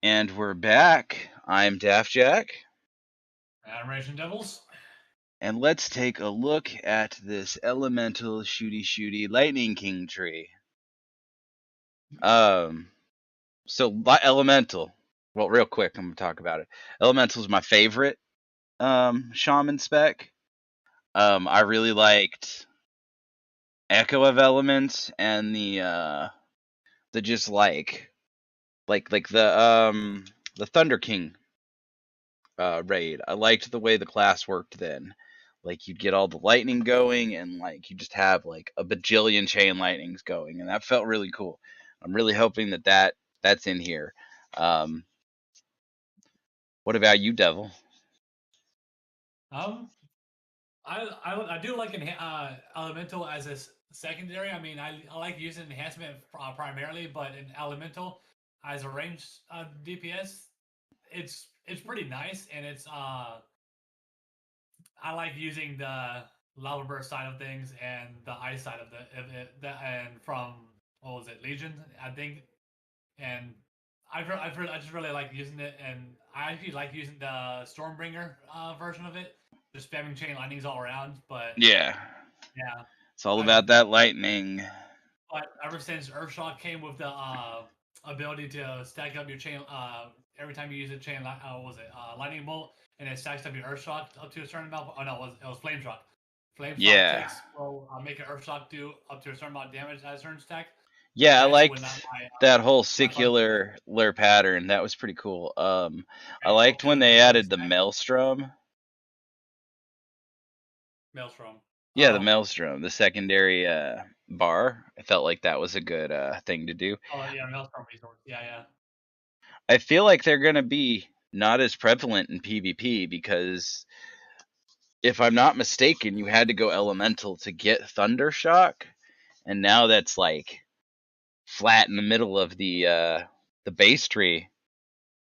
And we're back. I'm Daftjack. And Ragingdevils. And let's take a look at this elemental shooty lightning king tree. Elemental. Well, real quick, I'm gonna talk about it. Elemental is my favorite shaman spec. I really liked Echo of Elements and the just like the Thunder King raid. I liked the way the class worked then. Like you'd get all the lightning going, and like you just have like a bajillion chain lightnings going, and that felt really cool. I'm really hoping that's in here. Um, what about you, Devil? I do like elemental as a secondary. I mean, I like using enhancement primarily, but in elemental as a range DPS, it's pretty nice, and I like using the lava burst side of things and the ice side of and from what was it, Legion, I think, and I just really like using it, and I actually like using the Stormbringer version of it, just spamming chain lightnings all around. But Yeah, yeah, it's all I've about that lightning. but ever since Earthshock came with the ability to stack up your chain every time you use a chain, what was it lightning bolt, and it stacks up your Earthshock up to a certain amount. Oh no, it was Flame Shock. Flame Shock Yeah, takes will make an Earthshock do up to a certain amount of damage at a certain stack. yeah, I That's when liked that whole my fun secular pattern. That was pretty cool. I and liked up to when a they majority added the stack. Maelstrom. Maelstrom. Yeah, the Oh, Maelstrom, the secondary bar. I felt like that was a good thing to do. oh yeah, Maelstrom resource. Yeah, yeah. I feel like they're going to be not as prevalent in PvP because if I'm not mistaken, you had to go elemental to get Thundershock, and now that's like flat in the middle of the base tree.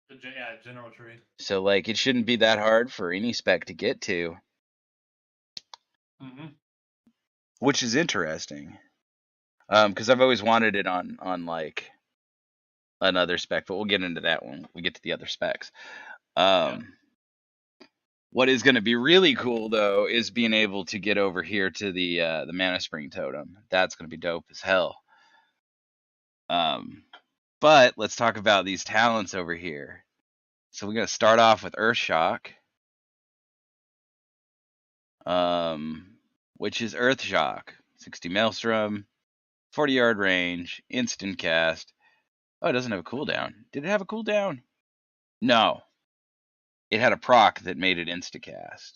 Yeah, general tree. So like it shouldn't be that hard for any spec to get to, Mm-hmm. which is interesting. Because I've always wanted it on like another spec, but we'll get into that when we get to the other specs. Yeah. What is going to be really cool though is being able to get over here to the Mana Spring Totem. That's going to be dope as hell. Um, but let's talk about these talents over here. So we're going to start off with Earthshock, which is Earthshock. 60 Maelstrom, 40-yard range, instant cast. Oh, it doesn't have a cooldown. Did it have a cooldown? No. It had a proc that made it instacast.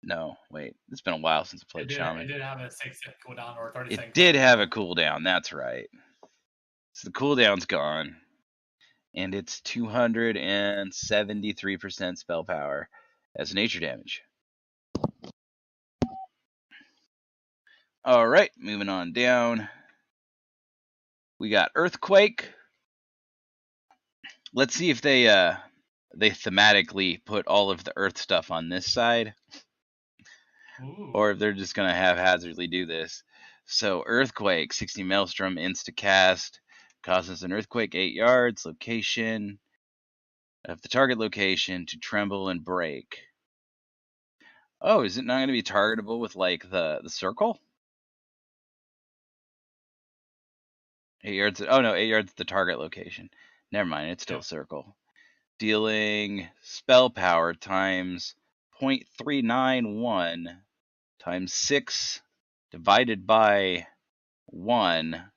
No, wait. It's been a while since I played It Shaman. did have a 6-second cooldown or 30-second It did cooldown. have a cooldown. That's right. So the cooldown's gone. And it's 273% spell power as nature damage. All right, moving on down. We got Earthquake. Let's see if they thematically put all of the Earth stuff on this side, Ooh. or if they're just gonna haphazardly do this. So Earthquake, 60 Maelstrom, insta-cast, causes an earthquake 8 yards, location of the target location to tremble and break. Oh, is it not going to be targetable with like the circle? 8 yards. Oh no, 8 yards the target location. Never mind, it's still Yep. a circle. Dealing spell power times 0.391 times 6 divided by 1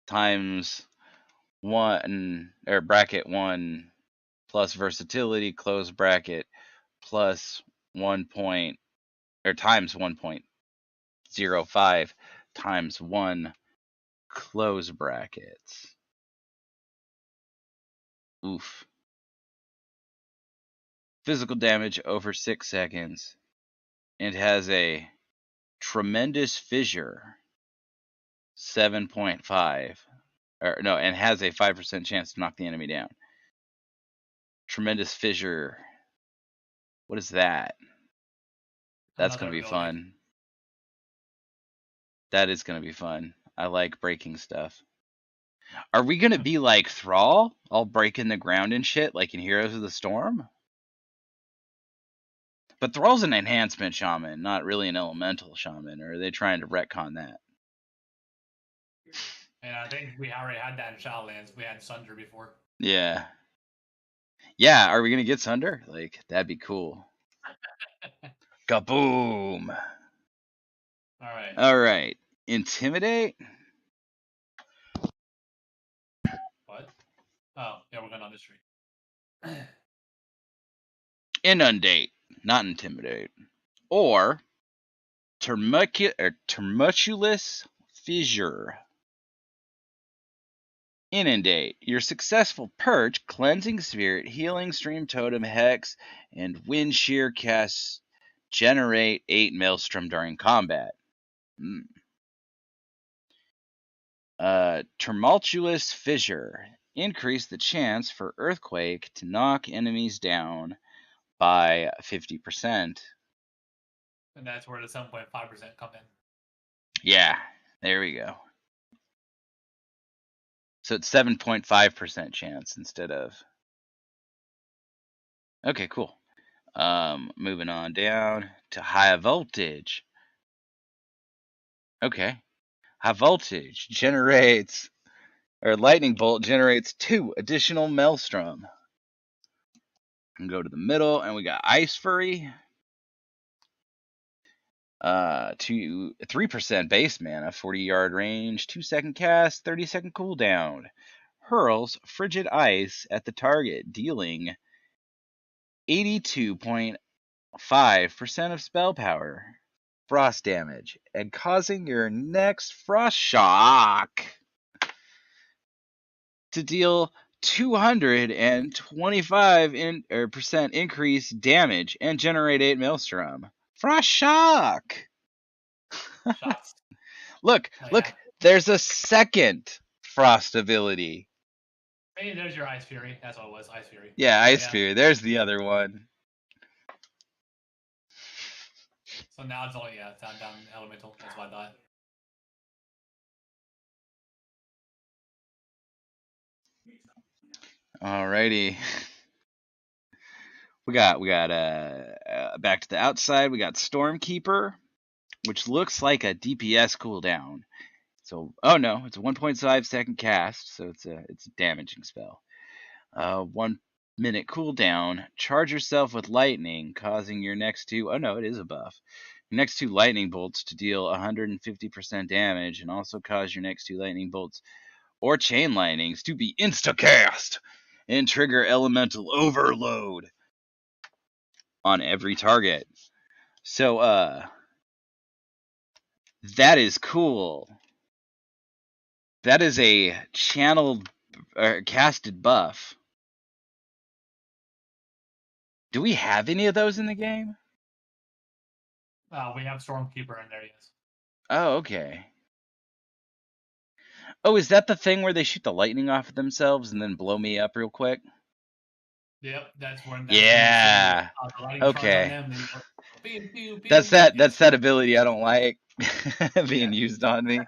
times 1 or bracket 1 plus versatility close bracket plus 1 point or times 1.05 times 1 close brackets. Oof. Physical damage over 6 seconds. And has a tremendous fissure 7.5. Or no, and has a 5% chance to knock the enemy down. Tremendous fissure. What is that? That's Another going to be ability. fun. That is going to be fun. I like breaking stuff. Are we gonna be like Thrall, all breaking the ground and shit, like in Heroes of the Storm? But Thrall's an enhancement shaman, not really an elemental shaman. Or are they trying to retcon that? And I think we already had that in Shadowlands. We had Sunder before. Yeah. Yeah, are we gonna get Sunder? Like, that'd be cool. Kaboom! Alright. Alright. Intimidate? What? Oh, yeah, we're going on this street. Inundate, not intimidate. Or tumultuous fissure. Inundate. Your successful perch, cleansing spirit, healing stream totem, hex, and wind shear casts generate 8 maelstrom during combat. Tumultuous fissure. Increase the chance for earthquake to knock enemies down by 50%. And that's where the 7.5% come in. Yeah, there we go. So it's 7.5% chance instead of. Okay, cool. Moving on down to high voltage. Okay. High voltage generates, or lightning bolt generates 2 additional maelstrom. And go to the middle, and we got Ice Fury. 3% base mana, 40-yard range, 2-second cast, 30-second cooldown. Hurls frigid ice at the target, dealing 82.5% of spell power, frost damage, and causing your next frost shock to deal 225% increased damage and generate 8 maelstrom. Frost shock. Shots. Look, Yeah. there's a second frost ability. Hey, there's your Ice Fury. That's what it was, Ice Fury. Yeah, Ice Fury. There's the other one. So now it's only, it's down elemental. That's what I thought. Alrighty. We got back to the outside. We got Stormkeeper, which looks like a DPS cooldown. So, oh no, it's a 1.5 second cast, so it's a damaging spell. 1 minute cooldown. Charge yourself with lightning, causing your next 2. Oh no, it is a buff. Your next 2 lightning bolts to deal 150% damage, and also cause your next 2 lightning bolts or chain lightnings to be insta-cast and trigger elemental overload on every target. So, that is cool. That is a channeled or casted buff. Do we have any of those in the game? We have Stormkeeper in there, yes. Oh, okay. Oh, is that the thing where they shoot the lightning off of themselves and then blow me up real quick? Yep, that's when. Yeah. Okay. Pew, pew, pew. That's that ability I don't like being used on me.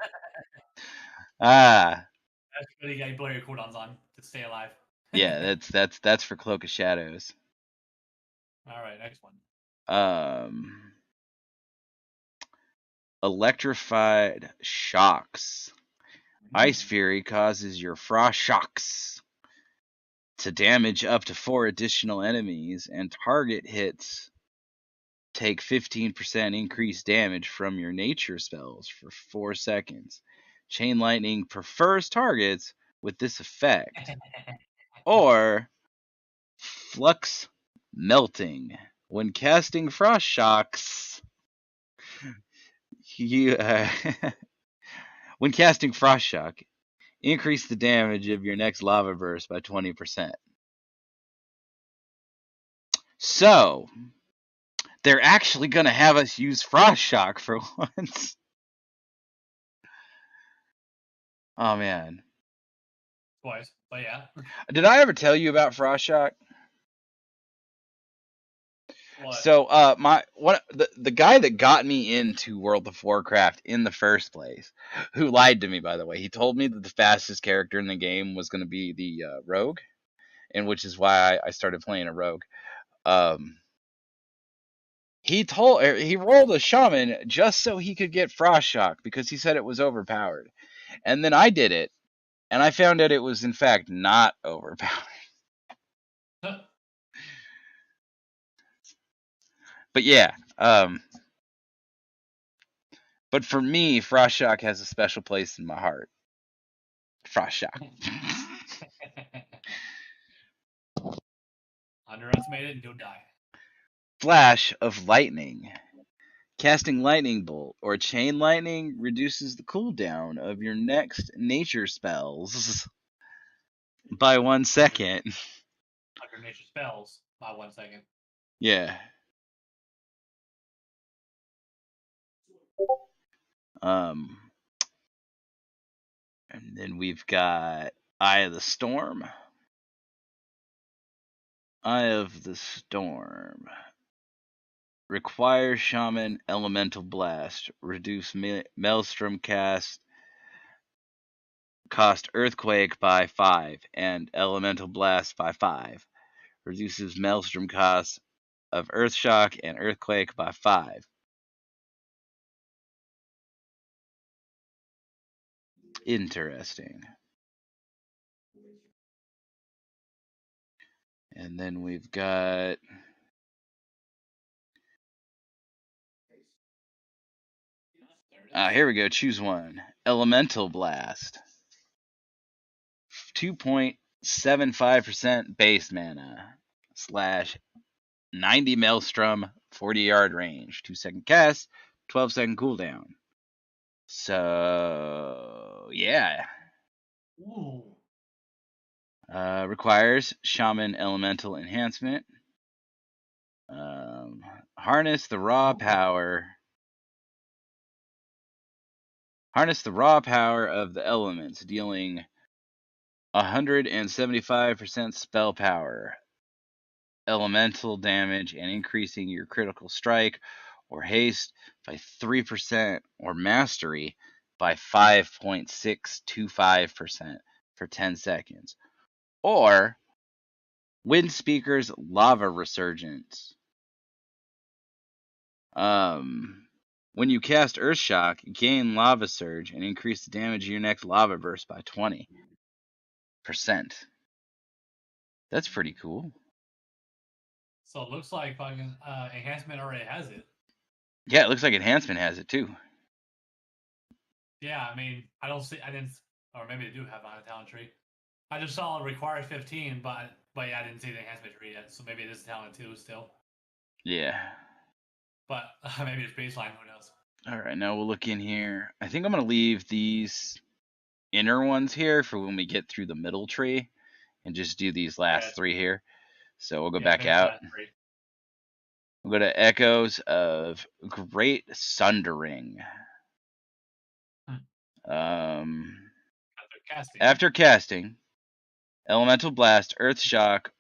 That's really got to blow your cooldowns on to stay alive. Yeah, that's for Cloak of Shadows. All right, next one. Electrified shocks. Ice Fury causes your frost shocks to damage up to 4 additional enemies, and target hits take 15% increased damage from your nature spells for 4 seconds. Chain Lightning prefers targets with this effect. Or Flux Melting. When casting Frost Shocks, when casting Frost Shock, increase the damage of your next lava burst by 20%. So, they're actually going to have us use Frost Shock for once. Oh, man. Twice, but yeah. Did I ever tell you about Frost Shock? What? So the guy that got me into World of Warcraft in the first place, who lied to me by the way, he told me that the fastest character in the game was going to be the rogue, and which is why I started playing a rogue. Um, he rolled a shaman just so he could get frost shock because he said it was overpowered, and then I did it, and I found out it was in fact not overpowered. But yeah, but for me, frost shock has a special place in my heart. Frost shock. Underestimate it and you'll die. Flash of lightning. Casting lightning bolt or chain lightning reduces the cooldown of your next nature spells by 1 second. Under nature spells by 1 second. Yeah. And then we've got Eye of the Storm. Eye of the Storm. Require Shaman Elemental Blast. Reduce Maelstrom cost Earthquake by 5 and Elemental Blast by 5. Reduces Maelstrom cost of Earthshock and Earthquake by 5. Interesting. And then we've got here we go. Choose one. Elemental Blast. 2.75% base mana / 90 Maelstrom, 40-yard range. 2-second cast, 12-second cooldown. So yeah. Ooh. Requires Shaman Elemental Enhancement. Harness the raw power. Harness the raw power of the elements, dealing 175% spell power, elemental damage, and increasing your critical strike or haste by 3% or mastery by 5.625% for 10 seconds. Or Wind Speaker's Lava Resurgence. When you cast Earthshock, gain Lava Surge and increase the damage of your next Lava Burst by 20%. That's pretty cool. So it looks like fucking enhancement already has it. Yeah, it looks like Enhancement has it too. Yeah, I mean, I didn't, or maybe they do have on a talent tree. I just saw it requires 15, but yeah, I didn't see the enhancement tree yet, so maybe it is talent 2 still. Yeah. But maybe it's baseline, who knows? Alright, now we'll look in here. I think I'm going to leave these inner ones here for when we get through the middle tree and just do these last 3 here. So we'll go back out. We'll go to Echoes of Great Sundering. After casting, Elemental Blast, Earth Shock.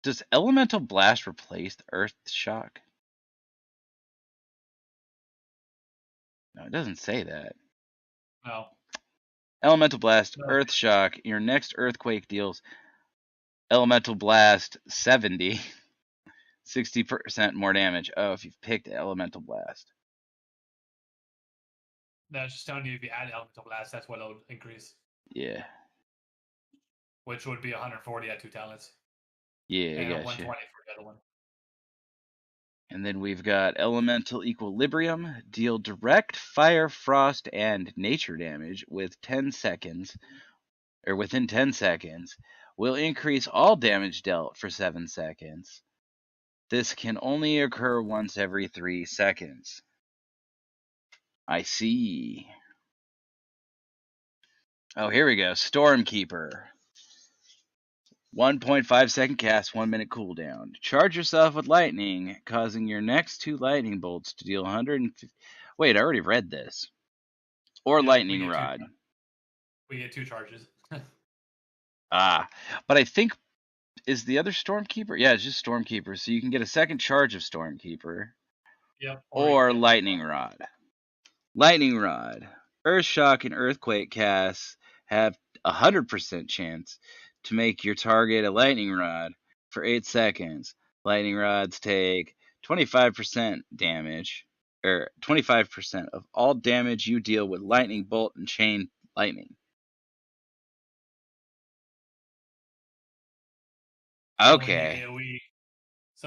Does Elemental Blast replace the Earth Shock? No, it doesn't say that. No. Elemental Blast, Earth Shock. Your next Earthquake deals Elemental Blast 70. 60% more damage. Oh, if you've picked Elemental Blast. That's just telling you if you add Elemental Blast, that's what it'll increase. Yeah. Which would be 140 at 2 talents. Yeah, and I got 120 you. for the other one. And then we've got Elemental Equilibrium. Deal direct fire, frost, and nature damage with 10 seconds, or within 10 seconds. Will increase all damage dealt for 7 seconds. This can only occur once every 3 seconds. I see. Oh, here we go. Stormkeeper. 1.5-second cast, 1-minute cooldown. Charge yourself with lightning, causing your next 2 lightning bolts to deal 150. Wait, I already read this. Or lightning rod. We get 2 charges. But I think is the other Stormkeeper? Yeah, it's just Stormkeeper. So you can get a second charge of Stormkeeper. Yep. Or you can Or get Lightning Rod. Lightning Rod. Earth Shock and Earthquake casts have a 100% chance to make your target a Lightning Rod for 8 seconds. Lightning Rods take 25% damage, or 25% of all damage you deal with Lightning Bolt and Chain Lightning. So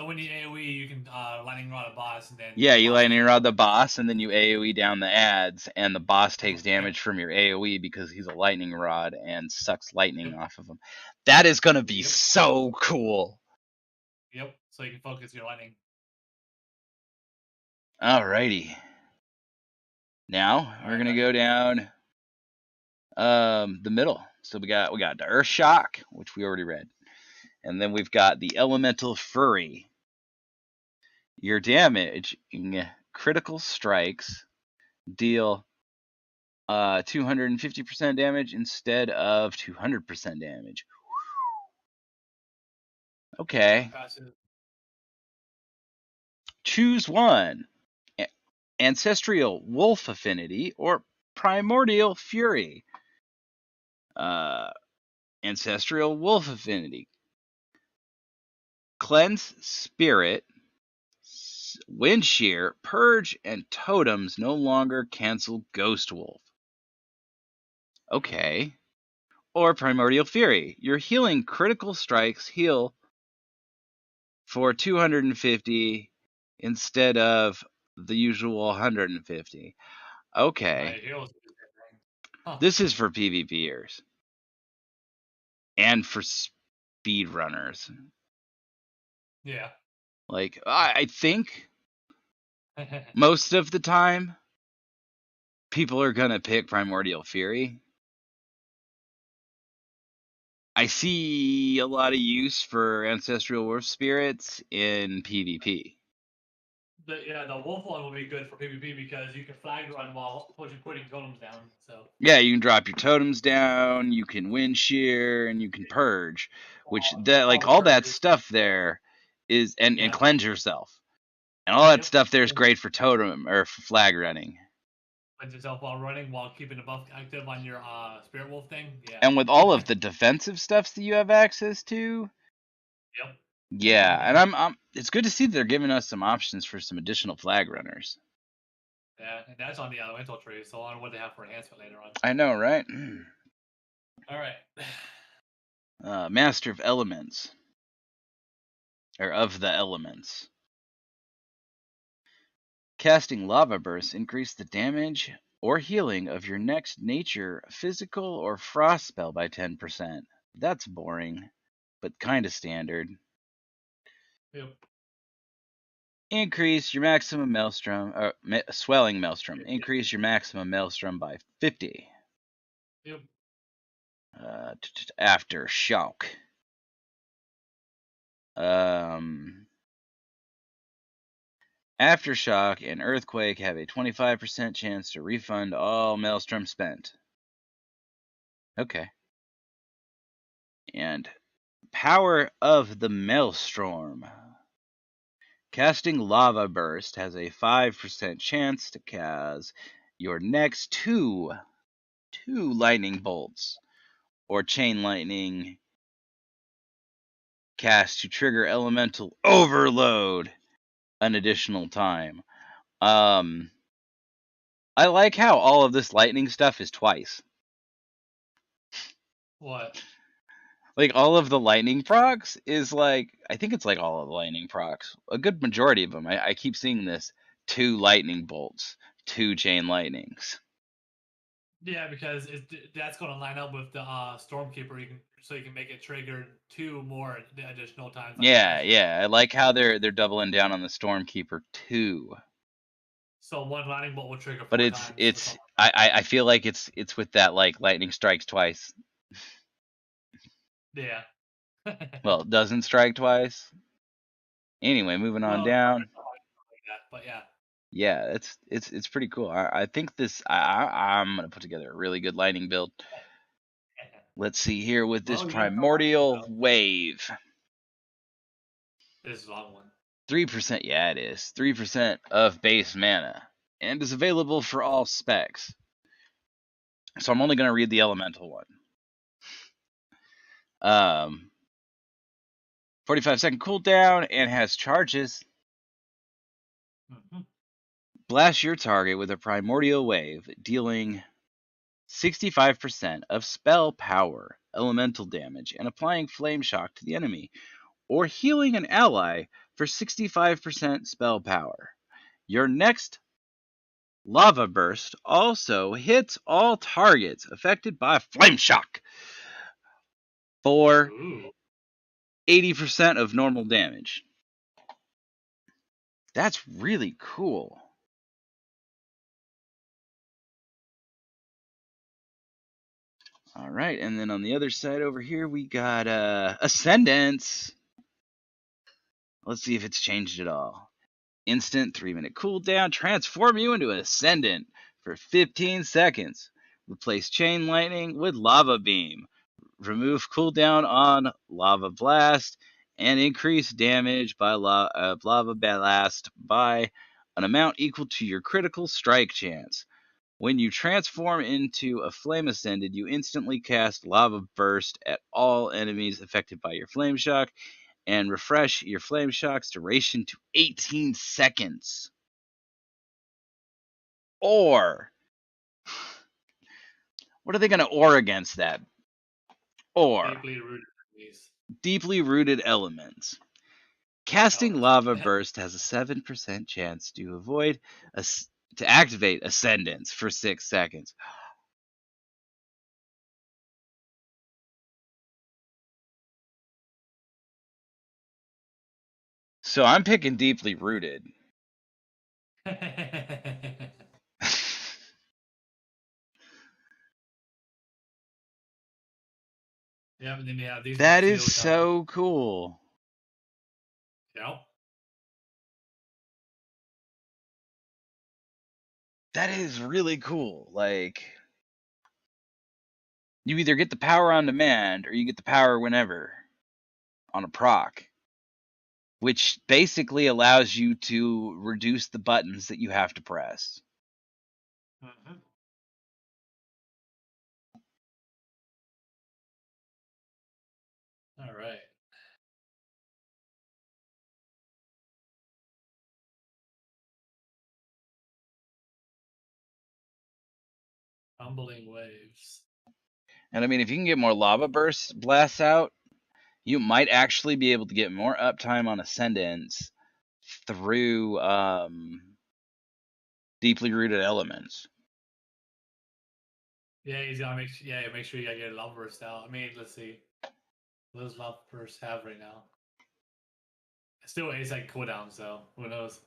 when you Okay. AoE, you can lightning rod a boss, and then Yeah, the you boss Lightning takes Rod the damage. boss, and then you AoE down the ads, and the boss takes Yep. damage from your AoE because he's a Lightning Rod and sucks lightning Yep. off of him. That is gonna be Yep. so cool. Yep. So you can focus your lightning. Alrighty. Now All we're right. gonna go down the middle. So we got the Earth Shock, which we already read, and then we've got the Elemental Fury. Your damage in critical strikes deal 250% damage instead of 200% damage. Okay. Choose one. Ancestral Wolf Affinity or Primordial Fury. Ancestral Wolf Affinity. Cleanse Spirit, Wind Shear, Purge, and Totems no longer cancel Ghost Wolf. Okay. Or Primordial Fury. Your healing critical strikes heal for 250 instead of the usual 150. Okay. Huh. This is for PvPers. And for speedrunners. Yeah. Like, I think most of the time, people are going to pick Primordial Fury. I see a lot of use for Ancestral Wolf Spirits in PvP. The wolf one will be good for PvP because you can flag run while putting totems down. So Yeah, you can drop your totems down, you can wind shear, and you can purge, which all the all that purges. stuff there is and Yeah. cleanse yourself. And all that Yep. stuff there is great for totem or for flag running. Cleanse yourself while running while keeping the buff active on your spirit wolf thing. Yeah. And with all of the defensive stuffs that you have access to, Yep. yeah, and I'm it's good to see that they're giving us some options for some additional flag runners. Yeah, and that's on the elemental tree, so on what they have for enhancement later on. I know, right? All right. Master of Elements. Or of the Elements. Casting Lava Burst increase the damage or healing of your next nature, physical, or frost spell by 10%. That's boring, but kinda standard. Yep. Increase your maximum maelstrom, or swelling maelstrom. Increase your maximum maelstrom by 50. Yep. Aftershock. Aftershock and Earthquake have a 25% chance to refund all maelstrom spent. Okay. And Power of the Maelstrom. Casting Lava Burst has a 5% chance to cause your next two lightning bolts or chain lightning cast to trigger elemental overload an additional time. I like how all of this lightning stuff is twice. What? Like all of the lightning procs is like, I think it's like all of the lightning procs. A good majority of them. I keep seeing this 2 lightning bolts, 2 chain lightnings. Yeah, because that's going to line up with the Stormkeeper. So you can make it trigger 2 more additional times. Yeah. I like how they're doubling down on the Stormkeeper too. So one lightning bolt will trigger But 4 times. I feel like it's with that like lightning strikes twice. Yeah. Well, it doesn't strike twice. Anyway, moving on Well, down. like that, but yeah. Yeah, it's pretty cool. I think this I'm gonna put together a really good lightning build. Let's see here with this Well, you got to primordial wave. This is a long one. 3%, yeah, it is. 3% of base mana. And is available for all specs. So I'm only going to read the elemental one. 45-second cooldown and has charges. Mm-hmm. Blast your target with a primordial wave, dealing 65% of spell power, elemental damage, and applying flame shock to the enemy, or healing an ally for 65% spell power. Your next lava burst also hits all targets affected by flame shock for Ooh. 80% of normal damage. That's really cool. All right, and then on the other side over here, we got Ascendance. Let's see if it's changed at all. Instant 3-minute cooldown. Transform you into an Ascendant for 15 seconds. Replace Chain Lightning with Lava Beam. Remove cooldown on Lava Blast. And increase damage by Lava Blast by an amount equal to your critical strike chance. When you transform into a Flame Ascended, you instantly cast Lava Burst at all enemies affected by your Flame Shock, and refresh your Flame Shock's duration to 18 seconds. Or, what are they going to or against that? Or, deeply rooted elements. Casting Lava Burst has a 7% chance to activate Ascendance for 6 seconds. So I'm picking Deeply Rooted. Yeah, and then you have these. That is so cool. Yep. That is really cool. Like, you either get the power on demand or you get the power whenever on a proc, which basically allows you to reduce the buttons that you have to press. Mm-hmm. All right. Tumbling waves. And I mean, if you can get more lava burst blasts out, you might actually be able to get more uptime on Ascendance through deeply rooted elements. Yeah, he's gotta make sure you gotta get a lava burst out. I mean, let's see. What does lava burst have right now? It's still 8-second cooldown, so who knows?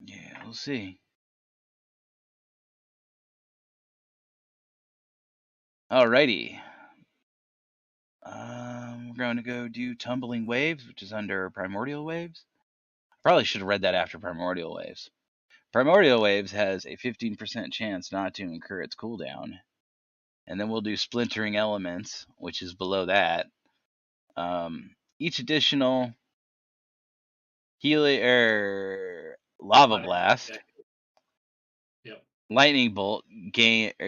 Yeah, we'll see. Alrighty. We're going to go do Tumbling Waves, which is under Primordial Waves. Probably should have read that after Primordial Waves. Primordial Waves has a 15% chance not to incur its cooldown. And then we'll do Splintering Elements, which is below that. Each additional Lava Blast, Yep. Lightning Bolt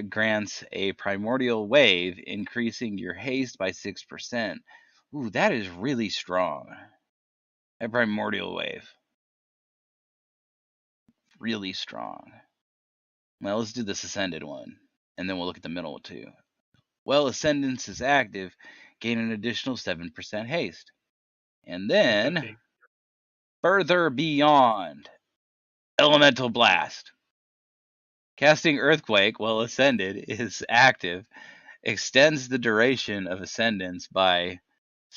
grants a Primordial Wave, increasing your haste by 6%. Ooh, that is really strong. A Primordial Wave. Really strong. Well, let's do this Ascended one, and then we'll look at the middle too. Well, Ascendance is active, gain an additional 7% haste. And then, Further Beyond, Elemental Blast. Casting Earthquake while Ascended is active, extends the duration of Ascendance by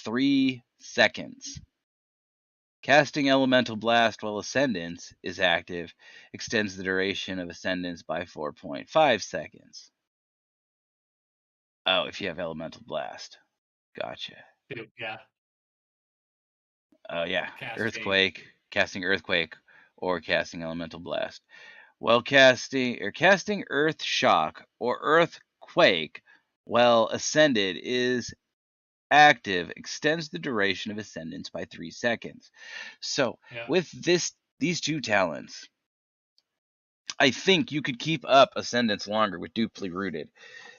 3 seconds. Casting Elemental Blast while Ascendance is active extends the duration of Ascendance by 4.5 seconds. Oh, if you have Elemental Blast. Gotcha. Yeah. Oh, yeah. Casting Earthquake, or casting Elemental Blast. While casting Earth Shock or Earthquake while Ascended is active extends the duration of Ascendance by 3 seconds. So with these two talents, I think you could keep up Ascendance longer with Duply Rooted,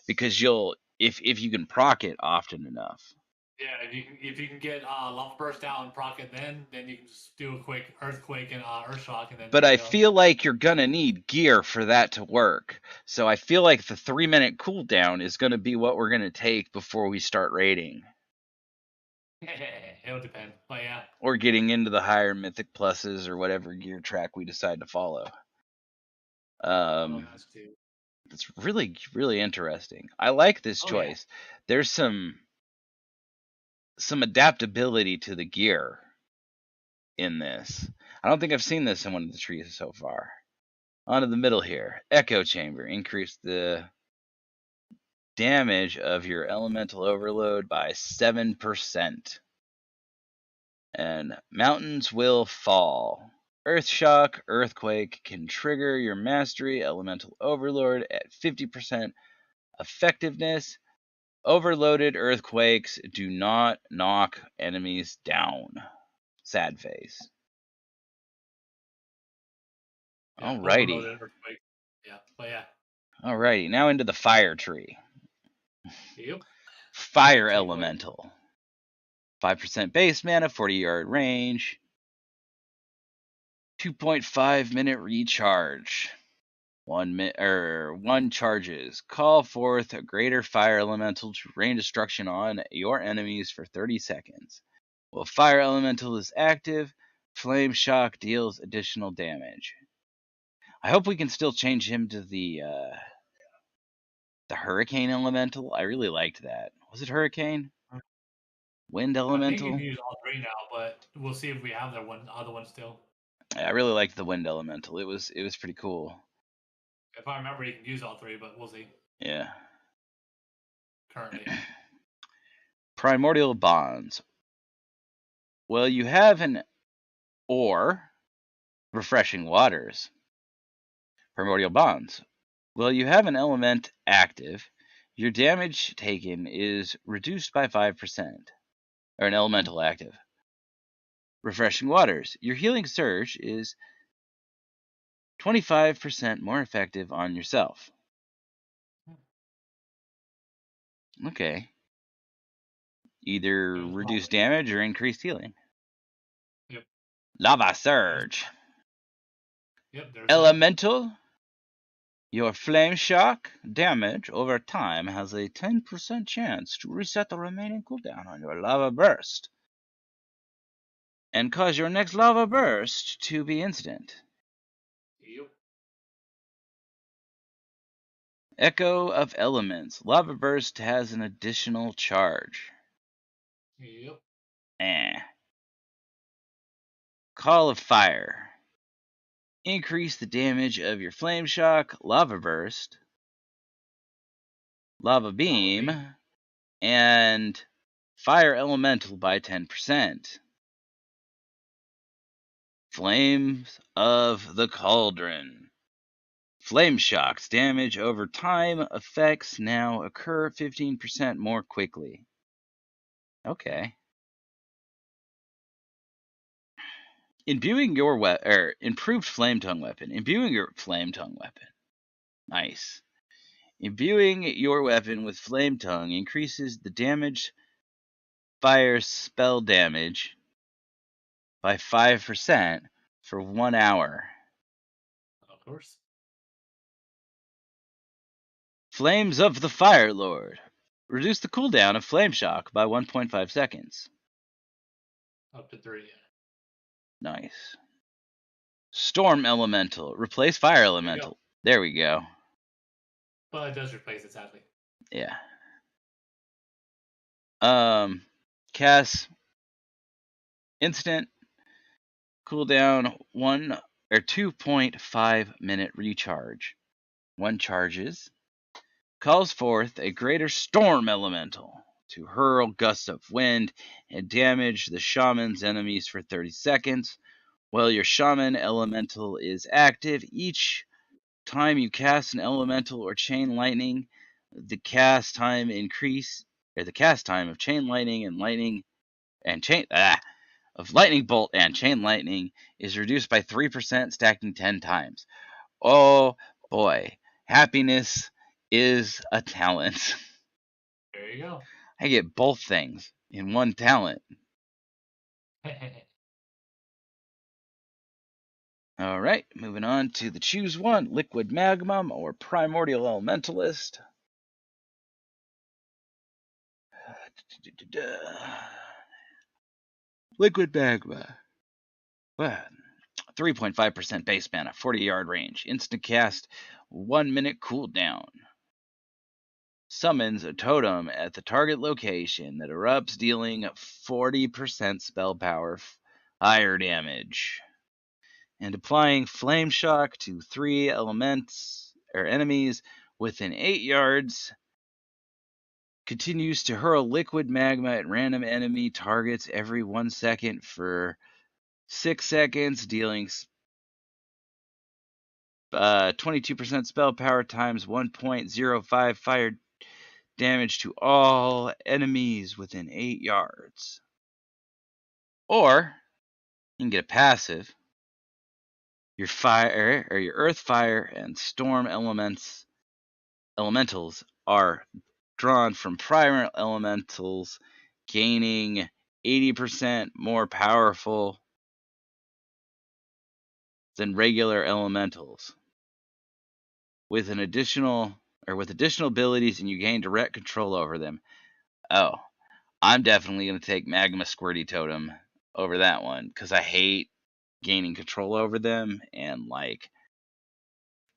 because you'll if you can proc it often enough. Yeah, if you can get Lava Burst out and proc it, then you can just do a quick Earthquake and Earth Shock, and then But there I you go. feel like you're gonna need gear for that to work. So I feel like the 3-minute cooldown is gonna be what we're gonna take before we start raiding. It'll depend, but yeah. Or getting into the higher mythic pluses or whatever gear track we decide to follow. It's really, really interesting. I like this choice. Yeah. There's some adaptability to the gear in this. I don't think I've seen this in one of the trees so far. On to the middle here. Echo Chamber. Increase the damage of your elemental overload by 7%. And mountains will fall. Earth Shock, Earthquake can trigger your mastery elemental overlord at 50% effectiveness. Overloaded earthquakes do not knock enemies down. Sad face. Yeah, Alrighty. Earthquake. Yeah, but yeah. Alrighty, now into the fire tree. Yep. Fire elemental. 5% base mana, 40-yard range. 2.5 minute recharge. 1 charges. Call forth a greater fire elemental to rain destruction on your enemies for 30 seconds. While fire elemental is active, flame shock deals additional damage. I hope we can still change him to the hurricane elemental. I really liked that. Was it hurricane? Wind elemental? I think you can use all 3 now, but we'll see if we have the other one still. I really liked the wind elemental. It was pretty cool. If I remember, you can use all 3, but we'll see. Yeah. Currently. Primordial bonds. Well, you have an refreshing waters. Primordial bonds. Well, you have an element active. Your damage taken is reduced by 5%. Or an elemental active. Refreshing waters. Your healing surge is 25% more effective on yourself. Okay. Either reduce damage or increase healing. Yep. Lava surge. Yep. Elemental. Your flame shock damage over time has a 10% chance to reset the remaining cooldown on your lava burst. And cause your next lava burst to be instant. Yep. Echo of Elements. Lava burst has an additional charge. Yep. Call of Fire. Increase the damage of your flame shock, lava burst, lava beam, and fire elemental by 10%. Flames of the Cauldron. Flame shock's damage over time effects now occur 15% more quickly. Okay. Imbuing your improved flame tongue weapon. Imbuing your flame tongue weapon. Nice. Imbuing your weapon with flame tongue increases the damage fire spell damage by 5% for 1 hour. Of course. Flames of the Fire Lord. Reduce the cooldown of Flame Shock by 1.5 seconds. Up to 3. Nice. Storm Elemental. Replace Fire Elemental. There we go. But it does replace it, sadly. Yeah. Cast instant cooldown 2.5 minute recharge. 1 charges. Calls forth a greater storm elemental to hurl gusts of wind and damage the shaman's enemies for 30 seconds. While your shaman elemental is active, each time you cast an elemental or chain lightning, the cast time increases or the cast time of chain lightning and lightning and chain of lightning bolt and chain lightning is reduced by 3%, stacking 10 times. Oh boy, happiness is a talent. There you go. I get both things in one talent. All right, moving on to the choose one, Liquid Magma or Primordial Elementalist. Liquid Magma. 3.5% base mana, 40-yard range. Instant cast, 1 minute cooldown. Summons a totem at the target location that erupts, dealing 40% spell power, fire damage. And applying Flame Shock to 3 elements or enemies within 8 yards. Continues to hurl liquid magma at random enemy targets every 1 second for 6 seconds, dealing 22% spell power times 1.05 fire damage to all enemies within 8 yards. Or you can get a passive. Your fire or your earth, fire, and storm elementals are drawn from prior elementals, gaining 80% more powerful than regular elementals. With additional abilities, and you gain direct control over them. Oh, I'm definitely going to take Magma Squirty Totem over that one, because I hate gaining control over them, and like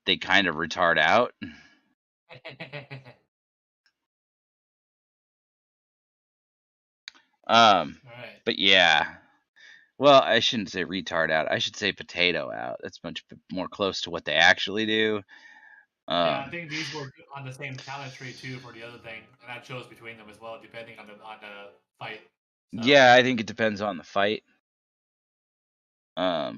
they kind of retard out. Alright. But yeah. Well, I shouldn't say retard out. I should say potato out. That's much more close to what they actually do. Yeah, I think these were on the same talent tree too for the other thing, and that chose between them as well, depending on the fight. So. Yeah, I think it depends on the fight. All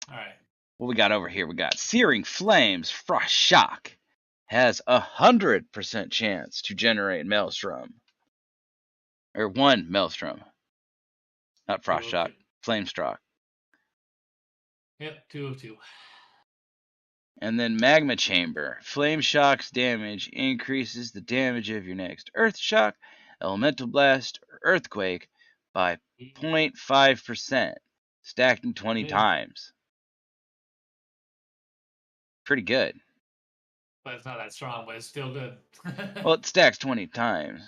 right. What we got over here? We got Searing Flames. Frost Shock has 100% chance to generate Maelstrom, or 1 Maelstrom. Not Frost Shock. Flame Shock. Yep, 2 of 2. And then Magma Chamber. Flame Shock's damage increases the damage of your next Earth Shock, Elemental Blast, or Earthquake by 0.5%, stacking 20 times. Pretty good. But it's not that strong, but it's still good. Well, it stacks 20 times.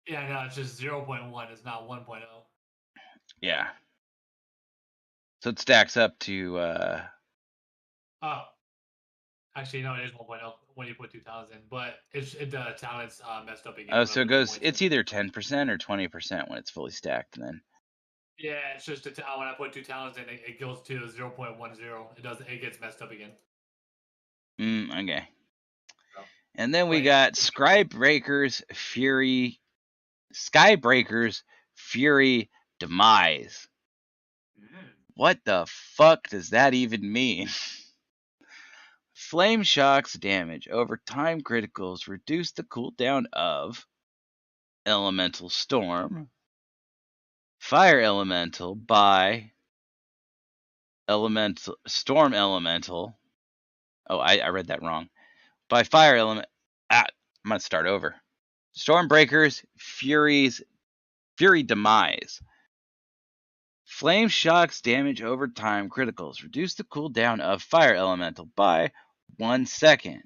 Yeah, no, it's just 0.1. It's not 1.0. Yeah. So it stacks up to... Oh. Actually, no, it is 1.0 when you put 2,000, but the talent's messed up again. Oh, so it goes... It's either 10% or 20% when it's fully stacked then. Yeah, it's just when I put 2 talents in, it goes to 0.10. It gets messed up again. Okay. Oh. And then we got Skybreaker's Fury Demise. What the fuck does that even mean? Flame Shock's damage over time criticals reduce the cooldown of Elemental Storm, Fire Elemental by Storm Elemental. Oh, I read that wrong. By Fire Element. I'm gonna start over. Stormbreaker's Fury Demise. Flame Shock's damage over time criticals reduce the cooldown of Fire Elemental by 1 second.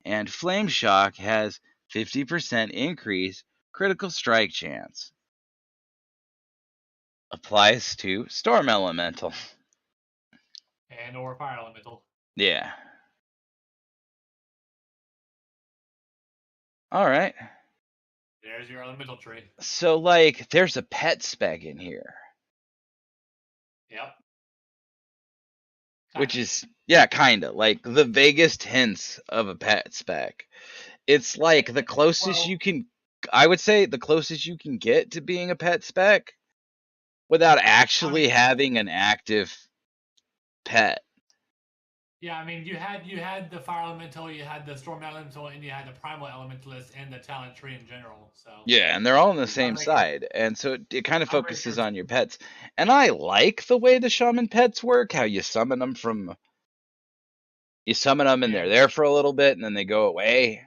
And Flame Shock has 50% increase critical strike chance. Applies to Storm Elemental. And or Fire Elemental. Yeah. Alright. There's your elemental tree. So, like, there's a pet spec in here. Yep. Which is, yeah, kinda. Like, the vaguest hints of a pet spec. It's like the closest you can... I would say the closest you can get to being a pet spec without actually having an active pet. Yeah, I mean, you had the fire elemental, you had the storm elemental, and you had the primal elementalist and the talent tree in general. So Yeah, and they're all on the same Heartbreaker, side, and so it kind of focuses Heartbreaker's on your pets. And I like the way the shaman pets work, how you summon them and yeah, they're there for a little bit and then they go away.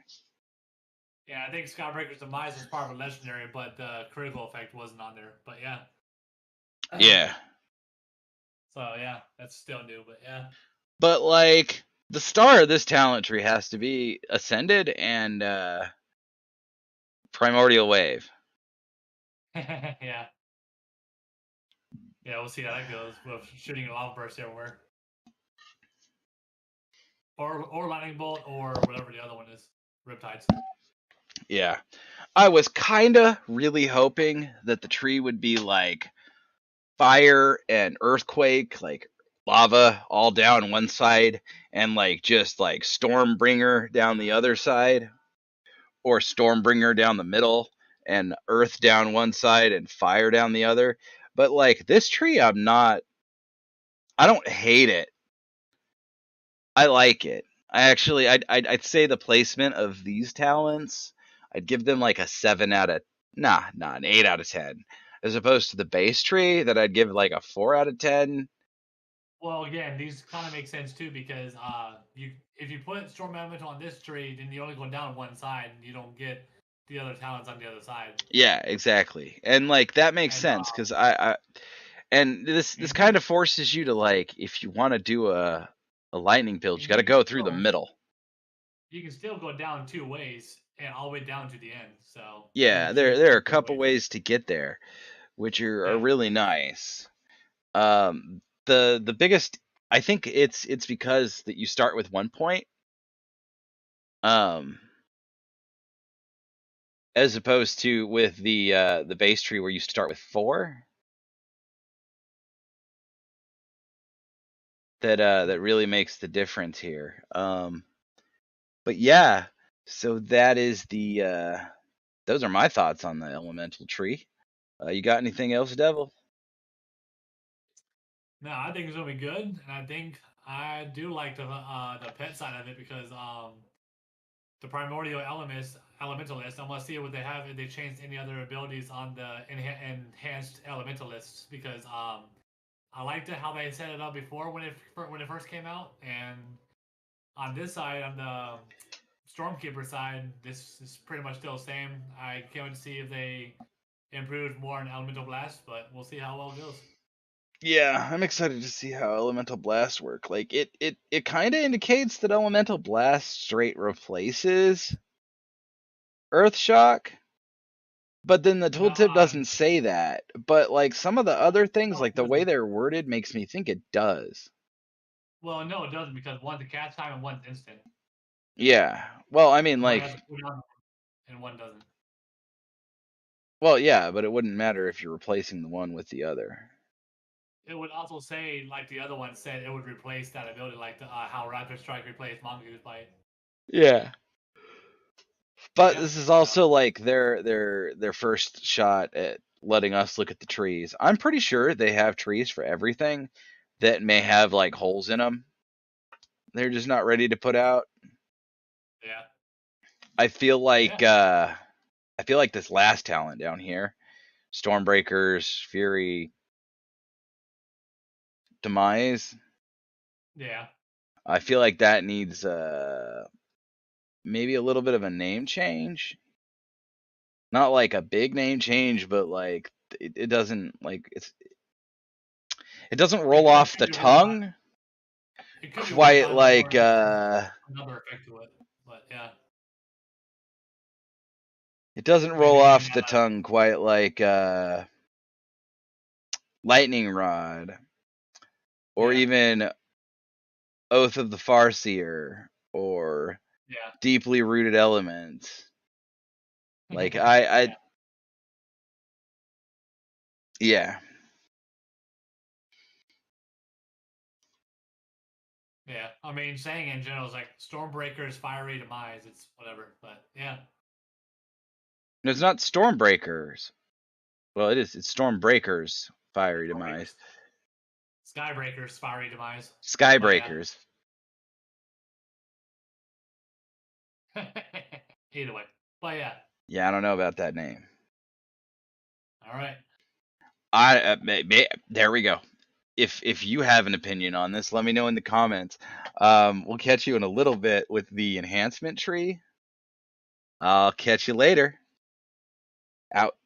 yeah. I think Skybreaker's demise was part of a legendary, but the critical effect wasn't on there. But yeah, Yeah. so yeah, that's still new. But yeah, But like the star of this talent tree has to be Ascended and Primordial Wave. yeah, yeah. We'll see how that goes with shooting a lava burst everywhere, or lightning bolt, or whatever the other one is, riptides. Yeah. I was kinda really hoping that the tree would be like fire and earthquake, like lava all down one side, and like just like Stormbringer down the other side, or Stormbringer down the middle, and earth down one side and fire down the other. But like this tree, I don't hate it. I like it. I'd say the placement of these talents, I'd give them like a 7 out of, an 8 out of 10. As opposed to the base tree that I'd give like a 4 out of 10. Well, again, these kind of make sense too because you if you put storm elemental on this tree, then you only go down one side, and you don't get the other talents on the other side. Yeah, exactly. And like that makes And sense because I and this mhm. kind of forces you to, like, if you want to do a lightning build, you And got to go through the middle. you can still go down two ways and all the way down to the end. So you Yeah, can there choose there are one a of the couple ways. ways to get there, which are Yeah. really nice. The biggest, I think it's because that you start with 1 point, um, as opposed to with the base tree where you start with 4. That really makes the difference here. But yeah, so that is those are my thoughts on the elemental tree. You got anything else, Devil? No, I think it's gonna be good, and I think I do like the pet side of it because the primordial elementalist. I want to see what they have if they changed any other abilities on the enhanced elementalists because I liked it how they set it up before when it first came out, and on this side, on the Stormkeeper side, this is pretty much still the same. I can't wait to see if they improved more on Elemental Blast, but we'll see how well it goes. Yeah, I'm excited to see how elemental blast work. Like it kind of indicates that elemental blast straight replaces earth shock, but then the No, tooltip doesn't say that. But like some of the other things, no, like it the way doesn't. they're worded, makes me think it does. Well, no, it doesn't because one's a cast time and one's instant. Yeah. Well, I mean, One has a like, cooldown and one doesn't. well, yeah, but it wouldn't matter if you're replacing the one with the other. It would also say, like the other one said, it would replace that ability, like how Rapid Strike replaced Mongoose Bite. Yeah. But But yeah, this is so also like their first shot at letting us look at the trees. I'm pretty sure they have trees for everything that may have like holes in them. They're just not ready to put out. yeah, I feel like yeah, uh I feel like this last talent down here, Stormbreakers, Fury, Demise. yeah. I feel like that needs maybe a little bit of a name change. Not like a big name change, but like it doesn't like it doesn't It roll could, off the be one time. tongue It could be one quite time before like it has another effect to it. But yeah, it doesn't roll maybe off the tongue quite like Lightning Rod or yeah, even Oath of the Farseer or yeah, Deeply Rooted Element. Like I yeah, yeah. yeah. I mean, saying in general is like Stormbreaker's fiery demise. It's whatever, but yeah, It's not Stormbreakers. Well, it is. It's Stormbreakers Fiery Demise. Stormbreakers, Skybreaker's fiery demise. But yeah, Skybreakers. Either way, but yeah. Yeah, I don't know about that name. All right. There we go. If you have an opinion on this, let me know in the comments. We'll catch you in a little bit with the enhancement tree. I'll catch you later. Out.